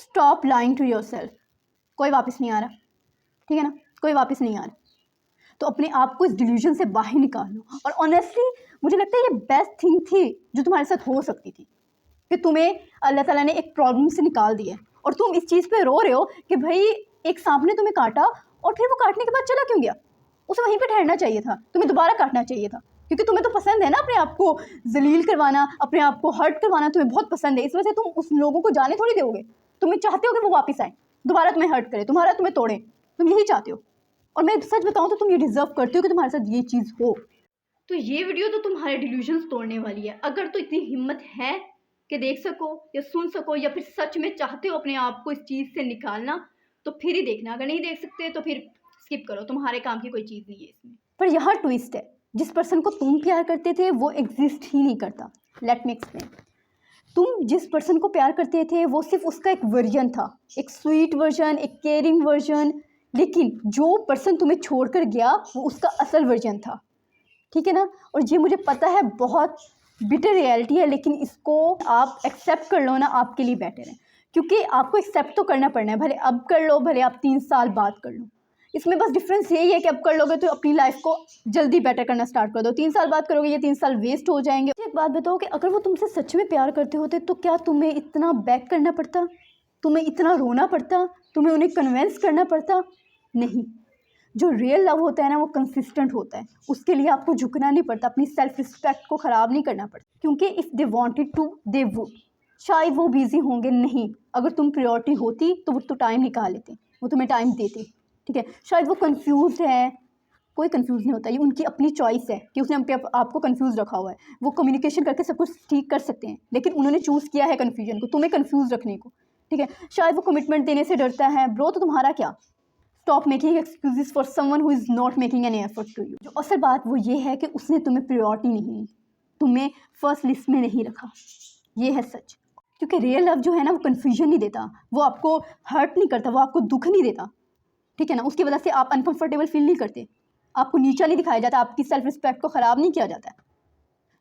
Stop lying to yourself. कोई वापस नहीं आ रहा, ठीक है ना, कोई वापस नहीं आ रहा। तो अपने आप को इस डिल्यूजन से बाहर निकालो। और ऑनेस्टली मुझे लगता है ये बेस्ट थिंग थी जो तुम्हारे साथ हो सकती थी, कि तुम्हें अल्लाह ताला ने एक प्रॉब्लम से निकाल दिया और तुम इस चीज़ पे रो रहे हो कि भाई एक सांप ने तुम्हें काटा और फिर वो काटने के बाद चला क्यों गया। उसे वहीं पे ठहरना चाहिए था, तुम्हें दोबारा काटना चाहिए था, क्योंकि तुम्हें तो पसंद है ना अपने आप को जलील करवाना, अपने आप को हर्ट करवाना तुम्हें बहुत पसंद है। इस वजह से तुम उस लोगों को जाने थोड़ी दोगे। तुम्हें चाहते हो कि वो वापस आए, दोबारा तुम्हें हर्ट करे, तुम्हें तोड़े, तुम यही चाहते हो। और मैं सच बताऊँ तो तुम ये डिज़र्व करते हो कि तुम्हारे साथ ये चीज़ हो। तो ये वीडियो तो तुम्हारे डिल्यूजन्स तोड़ने वाली है। अगर तो इतनी हिम्मत है कि देख सको या सुन सको या फिर सच में चाहते हो अपने आप को इस चीज़ से निकालना, तो फिर ही देखना। अगर नहीं देख सकते तो फिर स्किप करो, तुम्हारे काम की कोई चीज़ नहीं है इसमें। पर यहाँ ट्विस्ट है, जिस पर्सन को तुम प्यार करते थे वो एग्जिस्ट ही नहीं करता। Let me explain. तुम जिस पर्सन को प्यार करते थे वो सिर्फ उसका एक वर्जन था, एक स्वीट वर्जन, एक केयरिंग वर्जन। लेकिन जो पर्सन तुम्हें छोड़कर गया वो उसका असल वर्जन था, ठीक है ना। और ये मुझे पता है बहुत बिटर रियलिटी है, लेकिन इसको आप एक्सेप्ट कर लो ना, आपके लिए बेटर है। क्योंकि आपको एक्सेप्ट तो करना पड़ना है, भले अब कर लो, भले आप 3 साल बाद कर लो। इसमें बस डिफरेंस यही है कि अब कर लोगे तो अपनी लाइफ को जल्दी बेटर करना स्टार्ट कर दो। 3 साल बाद करोगे, ये 3 साल वेस्ट हो जाएंगे। एक बात बताओ कि अगर वो तुमसे सच में प्यार करते होते तो क्या तुम्हें इतना बैक करना पड़ता, तुम्हें इतना रोना पड़ता, तुम्हें उन्हें कन्विंस करना पड़ता? नहीं। जो रियल लव होता है ना वो कंसिस्टेंट होता है, उसके लिए आपको झुकना नहीं पड़ता, अपनी सेल्फ रिस्पेक्ट को ख़राब नहीं करना पड़ता। क्योंकि if they wanted to they would. शायद वो बिजी होंगे, नहीं, अगर तुम प्रायोरिटी होती तो वो तो टाइम निकाल लेते, वो तुम्हें टाइम देते, ठीक है। शायद वो कंफ्यूज है, कोई कंफ्यूज नहीं होता, ये उनकी अपनी चॉइस है कि उसने अपने आपको कंफ्यूज रखा हुआ है। वो कम्युनिकेशन करके सब कुछ ठीक कर सकते हैं, लेकिन उन्होंने चूज़ किया है कन्फ्यूजन को, तुम्हें कंफ्यूज रखने को, ठीक है। शायद वो कमिटमेंट देने से डरता है। ब्रो, तो तुम्हारा क्या? Stop making excuses for someone who is not making any effort to you. जो असल बात वो ये है कि उसने तुम्हें प्रायोरिटी नहीं दी, तुम्हें फर्स्ट लिस्ट में नहीं रखा, ये है सच। क्योंकि रियल लव जो है ना वो कन्फ्यूजन नहीं देता, वो आपको हर्ट नहीं करता, वो आपको दुख नहीं देता, ठीक है ना। उसकी वजह से आप अनकंफर्टेबल फील नहीं करते, आपको नीचा नहीं दिखाया जाता, आपकी सेल्फ रिस्पेक्ट को ख़राब नहीं किया जाता है।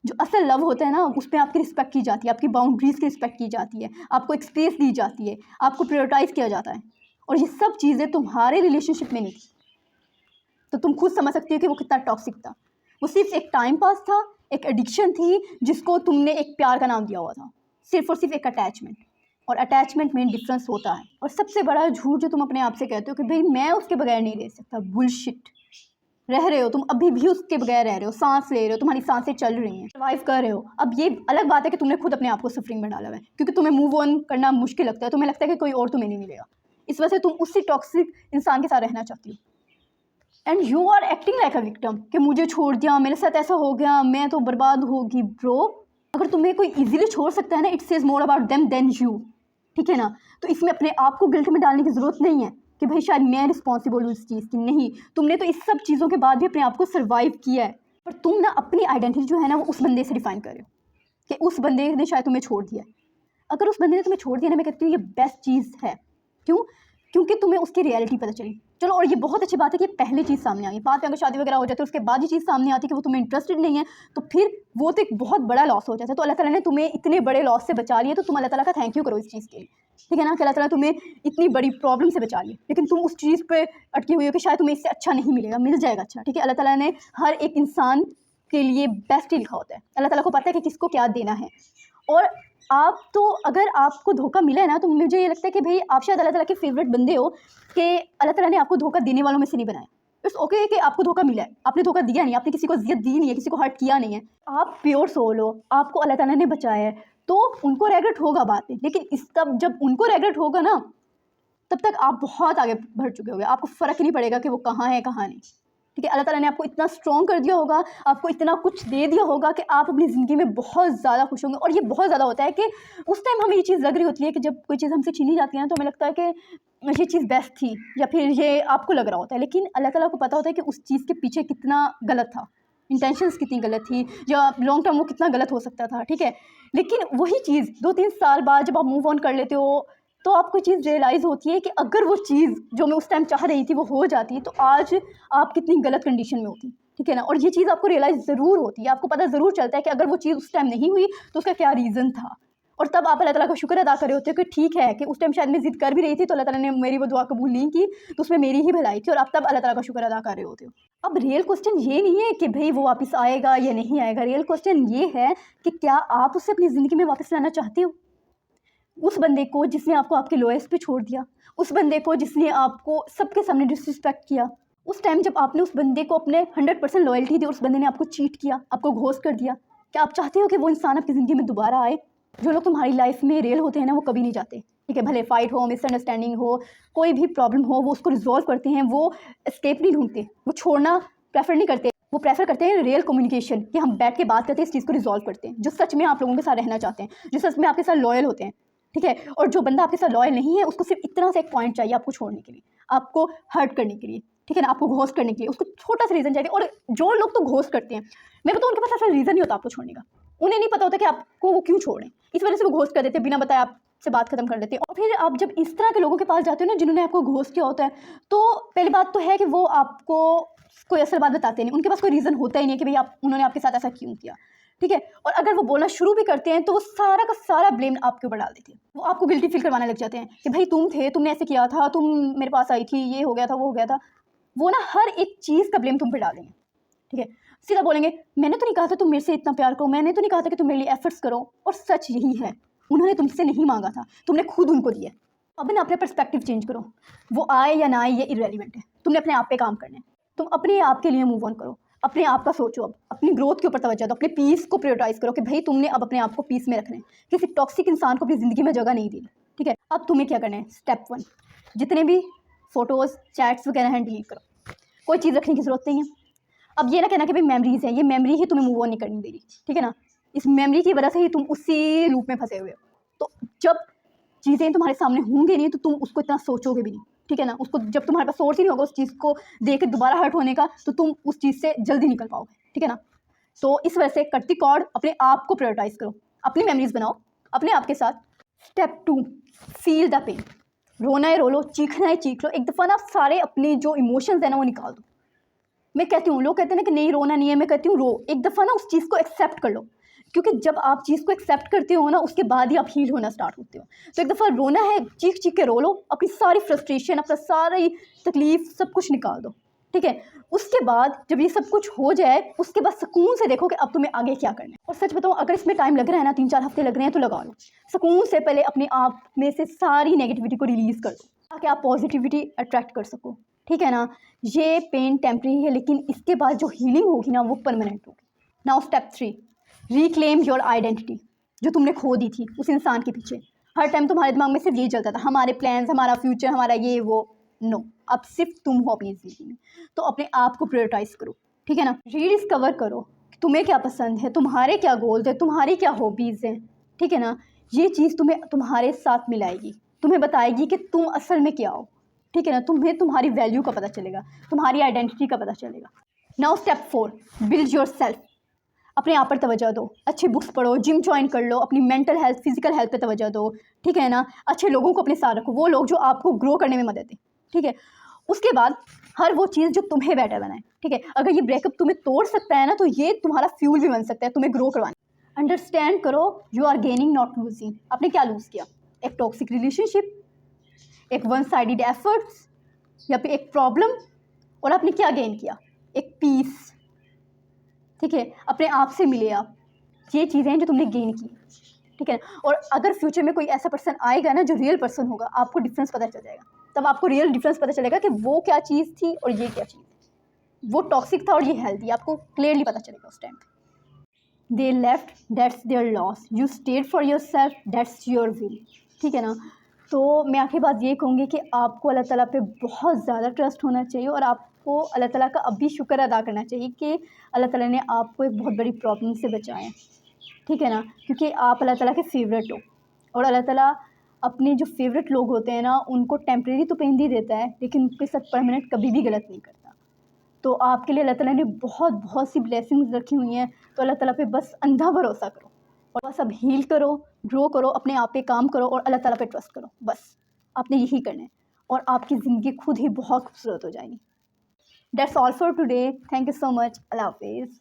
जो असल लव होता है ना उस पर आपकी रिस्पेक्ट की जाती है, आपकी बाउंड्रीज़ की रिस्पेक्ट की जाती है, आपको एक स्पेस दी जाती है, आपको प्रायोरिटाइज़ किया जाता है। और ये सब चीज़ें तुम्हारे रिलेशनशिप में नहीं थी, तो तुम खुद समझ सकती हो कि वो कितना टॉक्सिक था। वो सिर्फ एक टाइम पास था, एक एडिक्शन थी जिसको तुमने एक प्यार का नाम दिया हुआ था, सिर्फ और सिर्फ एक अटैचमेंट। और अटैचमेंट में डिफरेंस होता है। और सबसे बड़ा झूठ जो तुम अपने आप से कहते हो कि भाई मैं उसके बगैर नहीं रह सकता, बुलशिट। रह रहे हो तुम, अभी भी उसके बगैर रह रहे हो, सांस ले रहे हो, तुम्हारी सांसें चल रही हैं, सर्वाइव कर रहे हो। अब ये अलग बात है कि तुमने खुद अपने आप को सफरिंग में डाला हुआ है, क्योंकि तुम्हें मूव ऑन करना मुश्किल लगता है, तुम्हें लगता है कि कोई और तुम्हें नहीं मिलेगा, इस वजह से तुम उसी टॉक्सिक इंसान के साथ रहना चाहती हो। And you are acting like a victim कि मुझे छोड़ दिया, मेरे साथ ऐसा हो गया, मैं तो बर्बाद होगी। ब्रो, अगर तुम्हें कोई इजीली छोड़ सकता है ना, it says more about them than you, ठीक है ना। तो इसमें अपने आप को गिल्ट में डालने की ज़रूरत नहीं है कि भाई शायद मैं रिस्पॉन्सिबल हूँ इस चीज़ की। नहीं, तुमने तो इस सब चीज़ों के बाद भी अपने आप को सर्वाइव किया है। पर तुम ना अपनी आइडेंटिटी जो है ना वो उस बंदे से डिफाइन कर रहे हो कि उस बंदे ने शायद तुम्हें छोड़ दिया। अगर उस बंदे ने तुम्हें छोड़ दिया ना, मैं कहती हूँ ये बेस्ट चीज़ है। क्यों? क्योंकि तुम्हें उसकी रियलिटी पता चली। चलो, और ये बहुत अच्छी बात है कि पहली चीज़ सामने आई। बाद में अगर शादी वगैरह हो जाती है उसके बाद ये चीज़ सामने आती है कि वो तुम्हें इंटरेस्टेड नहीं है, तो फिर वो तो एक बहुत बड़ा लॉस हो जाता है। तो अल्लाह ताला ने तुम्हें इतने बड़े लॉस से बचा लिया, तो तुम अल्लाह ताला का थैंक यू करो इस चीज़ के लिए, ठीक है ना, कि अल्लाह ताला तुम्हें इतनी बड़ी प्रॉब्लम से बचा लिया। लेकिन तुम उस चीज़ पे अटकी हुई हो कि शायद तुम्हें इससे अच्छा नहीं मिलेगा, मिल जाएगा अच्छा, ठीक है। अल्लाह ताला ने हर एक इंसान के लिए बेस्ट ही लिखा होता है। अल्लाह ताला को पता है कि किसको क्या देना है। और आप तो अगर आपको धोखा मिला है ना, तो मुझे ये लगता है कि भाई आप शायद अल्लाह ताला के फेवरेट बंदे हो कि अल्लाह ताला ने आपको धोखा देने वालों में से नहीं बनाया। इट्स ओके कि आपको धोखा मिला है, आपने धोखा दिया नहीं, आपने किसी को इज्जत दी नहीं है, किसी को हर्ट किया नहीं है, आप प्योर सोल हो, आपको अल्लाह ताला ने बचाया है। तो उनको रेग्रेट होगा बाद में, लेकिन इस तब जब उनको रेग्रेट होगा ना, तब तक आप बहुत आगे बढ़ चुके होगे, आपको फ़र्क नहीं पड़ेगा कि वो कहाँ है कहाँ नहीं, ठीक है। अल्लाह ताला ने आपको इतना स्ट्रॉन्ग कर दिया होगा, आपको इतना कुछ दे दिया होगा कि आप अपनी ज़िंदगी में बहुत ज़्यादा खुश होंगे। और ये बहुत ज़्यादा होता है कि उस टाइम हमें ये चीज़ लग रही होती है कि जब कोई चीज़ हमसे छीनी जाती है ना, तो हमें लगता है कि ये चीज़ बेस्ट थी, या फिर ये आपको लग रहा होता है। लेकिन अल्लाह ताला को पता होता है कि उस चीज़ के पीछे कितना गलत था, इंटेंशंस कितनी गलत थी, या लॉन्ग टर्म वो कितना गलत हो सकता था, ठीक है। लेकिन वही चीज़ 2-3 साल बाद जब आप मूव ऑन कर लेते हो, तो आपको चीज़ रियलाइज़ होती है कि अगर वो चीज़ जो मैं उस टाइम चाह रही थी वो हो जाती, तो आज आप कितनी गलत कंडीशन में होती, ठीक है ना। और ये चीज़ आपको रियलाइज़ ज़रूर होती है, आपको पता ज़रूर चलता है कि अगर वो चीज़ उस टाइम नहीं हुई तो उसका क्या रीज़न था। और तब आप अल्लाह ताला का शुक्र अदा कर रहे होते हो कि ठीक है कि उस टाइम शायद मैं ज़िद कर भी रही थी तो अल्लाह ताला ने मेरी वो दुआ कबूल नहीं की, तो उसमें मेरी ही भलाई थी, और आप तब अल्लाह ताला का शुक्र अदा कर रहे होते हो। अब रियल क्वेश्चन ये नहीं है कि भाई वो वापस आएगा या नहीं आएगा, रियल क्वेश्चन ये है कि क्या आप उसे अपनी ज़िंदगी में वापस लाना चाहते हो? उस बंदे को जिसने आपको आपके लोएस्ट पे छोड़ दिया, उस बंदे को जिसने आपको सबके सामने डिसरिस्पेक्ट किया, उस टाइम जब आपने उस बंदे को अपने 100% लॉयल्टी दी और उस बंदे ने आपको चीट किया, आपको घोस्ट कर दिया, क्या आप चाहते हो कि वो इंसान आपकी ज़िंदगी में दोबारा आए? जो लोग तुम्हारी लाइफ में रियल होते हैं ना, वो कभी नहीं जाते, ठीक है? भले फाइट हो, मिसअंडरस्टैंडिंग हो, कोई भी प्रॉब्लम हो, वो उसको रिजॉल्व करते हैं, वो एस्केप नहीं ढूंढते, वो छोड़ना प्रेफर नहीं करते, वो प्रेफर करते हैं रियल कम्युनिकेशन, कि हम बैठ के बात करते हैं, इस चीज़ को रिजॉल्व करते हैं, जो सच में आप लोगों के साथ रहना चाहते हैं, जो सच में आपके साथ लॉयल होते हैं, ठीक है? और जो बंदा आपके साथ लॉयल नहीं है, उसको सिर्फ इतना सा एक पॉइंट चाहिए आपको छोड़ने के लिए, आपको हर्ट करने के लिए, ठीक है ना, आपको घोस्ट करने के लिए, उसको छोटा सा रीज़न चाहिए। और जो लोग तो घोस्ट करते हैं, मैं बताऊँ उनके पास ऐसा रीज़न नहीं होता आपको छोड़ने का, उन्हें नहीं पता होता कि आपको वो क्यों छोड़ें, इस वजह से वो घोस्ट कर देते हैं, बिना बताए आपसे बात खत्म कर देते हैं। और फिर आप जब इस तरह के लोगों के पास जाते हो ना, जिन्होंने आपको घोस्ट किया होता है, तो पहली बात तो है कि वो आपको कोई असल बात बताते नहीं, उनके पास कोई रीज़न होता ही नहीं कि भाई आप उन्होंने आपके साथ ऐसा क्यों किया, ठीक है? और अगर वो बोलना शुरू भी करते हैं तो वो सारा का सारा ब्लेम आपके ऊपर डाल देते हैं, वो आपको गिल्टी फील करवाने लग जाते हैं कि भाई तुम थे, तुमने ऐसे किया था, तुम मेरे पास आई थी, ये हो गया था, वो हो गया था। वो ना हर एक चीज़ का ब्लेम तुम पे डाल देंगे, ठीक है? सीधा बोलेंगे मैंने तो नहीं कहा था तुम मेरे से इतना प्यार करो, मैंने तो नहीं कहा था कि तुम मेरे लिए एफर्ट्स करो, और सच यही है, उन्होंने तुमसे नहीं मांगा था, तुमने खुद उनको दिया। अब ना अपने पर्सपेक्टिव चेंज करो, वो आए या ना आए ये इररेलेवेंट है, तुमने अपने आप पे काम करना है, तुम अपने आप के लिए मूव ऑन करो, अपने आप का सोचो, अब अपनी ग्रोथ के ऊपर तवज्जो दो, अपने पीस को प्रायोरिटाइज करो कि भाई तुमने अब अपने आप को पीस में रखना है, किसी टॉक्सिक इंसान को अपनी ज़िंदगी में जगह नहीं दी, ठीक है? अब तुम्हें क्या करना है, स्टेप 1, जितने भी फ़ोटोज़ चैट्स वगैरह हैं डिलीट करो, कोई चीज़ रखने की ज़रूरत नहीं है। अब ये ना कहना कि भाई मेमोरीज़ है, ये मेमोरी ही तुम्हें मूव ऑन नहीं करने दे रही, ठीक है ना? इस मेमोरी की वजह से ही तुम उसी लूप में फंसे हुए हो। तो जब चीज़ें तुम्हारे सामने होंगी नहीं तो तुम उसको इतना सोचोगे भी नहीं, ठीक है ना? उसको जब तुम्हारे पास सोर्स ही नहीं होगा उस चीज़ को देख के दोबारा हर्ट होने का, तो तुम उस चीज़ से जल्दी निकल पाओगे, ठीक है ना? तो इस वजह से कट द कॉर्ड, अपने आप को प्रायोरिटाइज करो, अपनी मेमोरीज बनाओ अपने आप के साथ। स्टेप 2, फील द पेन, रोना है रो लो, चीखना है चीख लो, एक दफ़ा ना सारे अपने जो इमोशंस है ना वो निकाल दो। मैं कहती हूँ, लोग कहते हैं ना कि नहीं रोना नहीं है, मैं कहती हूँ रो, एक दफ़ा ना उस चीज़ को एक्सेप्ट कर लो, क्योंकि जब आप चीज़ को एक्सेप्ट करते हो ना उसके बाद ही आप हील होना स्टार्ट होते हो। तो एक दफ़ा रोना है, चीख चीख के रो लो, अपनी सारी फ्रस्ट्रेशन, अपना सारी तकलीफ सब कुछ निकाल दो, ठीक है? उसके बाद जब ये सब कुछ हो जाए, उसके बाद सुकून से देखो कि अब तुम्हें आगे क्या करना है। और सच बताऊँ, अगर इसमें टाइम लग रहा है ना, 3-4 हफ्ते लग रहे हैं, तो लगा लो, सुकून से पहले अपने आप में से सारी नेगेटिविटी को रिलीज़ कर दो, ताकि आप पॉजिटिविटी अट्रैक्ट कर सको, ठीक है ना? ये पेन टेम्परेरी है, लेकिन इसके बाद जो हीलिंग होगी ना वो परमानेंट होगी। Now step 3, reclaim your identity, जो तुमने खो दी थी उस इंसान के पीछे। हर टाइम तुम्हारे दिमाग में सिर्फ यही चलता था, हमारे प्लान्स, हमारा फ्यूचर, हमारा ये वो। नो, अब सिर्फ तुम हो अपनी ज़िंदगी में, तो अपने आप को प्रायोरिटाइज करो, ठीक है ना? रीडिस्कवर करो कि तुम्हें क्या पसंद है, तुम्हारे क्या गोल्स हैं, तुम्हारी क्या हॉबीज़ हैं, ठीक है ना? ये चीज़ तुम्हें तुम्हारे साथ मिलाएगी, तुम्हें बताएगी कि तुम असल में क्या हो, ठीक है ना? तुम्हें तुम्हारी वैल्यू का पता चलेगा, तुम्हारी आइडेंटिटी का पता चलेगा। Now step 4, build your self, अपने आप पर तवज्जो दो, अच्छी बुक्स पढ़ो, जिम ज्वाइन कर लो, अपनी मेंटल हेल्थ, फिजिकल हेल्थ पे तवज्जो दो, ठीक है ना? अच्छे लोगों को अपने साथ रखो, वो लोग जो आपको ग्रो करने में मदद दें, ठीक है? उसके बाद हर वो चीज़ जो तुम्हें बेटर बनाए, ठीक है? अगर ये ब्रेकअप तुम्हें तोड़ सकता है ना, तो ये तुम्हारा फ्यूल भी बन सकता है तुम्हें ग्रो करवाने। अंडरस्टैंड करो, you are gaining not losing. आपने क्या लूज़ किया? एक टॉक्सिक रिलेशनशिप, एक वन साइडेड एफर्ट्स, या फिर एक प्रॉब्लम? और आपने क्या गेन किया? एक पीस, ठीक है? अपने आप से मिले आप, ये चीज़ें हैं जो तुमने गेन की, ठीक है? और अगर फ्यूचर में कोई ऐसा पर्सन आएगा ना जो रियल पर्सन होगा, आपको डिफरेंस पता चल जाएगा, तब आपको रियल डिफरेंस पता चलेगा कि वो क्या चीज़ थी और ये क्या चीज़ है, वो टॉक्सिक था और ये हेल्थी, आपको क्लियरली पता चलेगा उस टाइम पे। They left, that's there loss, you stayed for your self, that's your will, ठीक है ना? तो मैं आखिरी बात ये कहूँगी कि आपको अल्लाह ताला पे बहुत ज़्यादा ट्रस्ट होना चाहिए, और आपको अल्लाह ताला का अब भी शुक्र अदा करना चाहिए कि अल्लाह ताला ने आपको एक बहुत बड़ी प्रॉब्लम से बचाया, ठीक है ना? क्योंकि आप अल्लाह ताला के फेवरेट हो, और अल्लाह ताला अपने जो फेवरेट लोग होते हैं ना उनको टेम्परेरी तो पेन दे देता है, लेकिन उनके साथ परमानेंट कभी भी गलत नहीं करता। तो आपके लिए अल्लाह ताला ने बहुत बहुत सी ब्लेसिंग्स रखी हुई हैं, तो अल्लाह ताला पे बस अंधा भरोसा करो, और बस अब हील करो, ग्रो करो, अपने आप पे काम करो, और अल्लाह ताला पे ट्रस्ट करो, बस आपने यही करना है, और आपकी ज़िंदगी खुद ही बहुत खूबसूरत हो जाएगी। That's all for today, thank you so much, अल्लाह हाफिज़।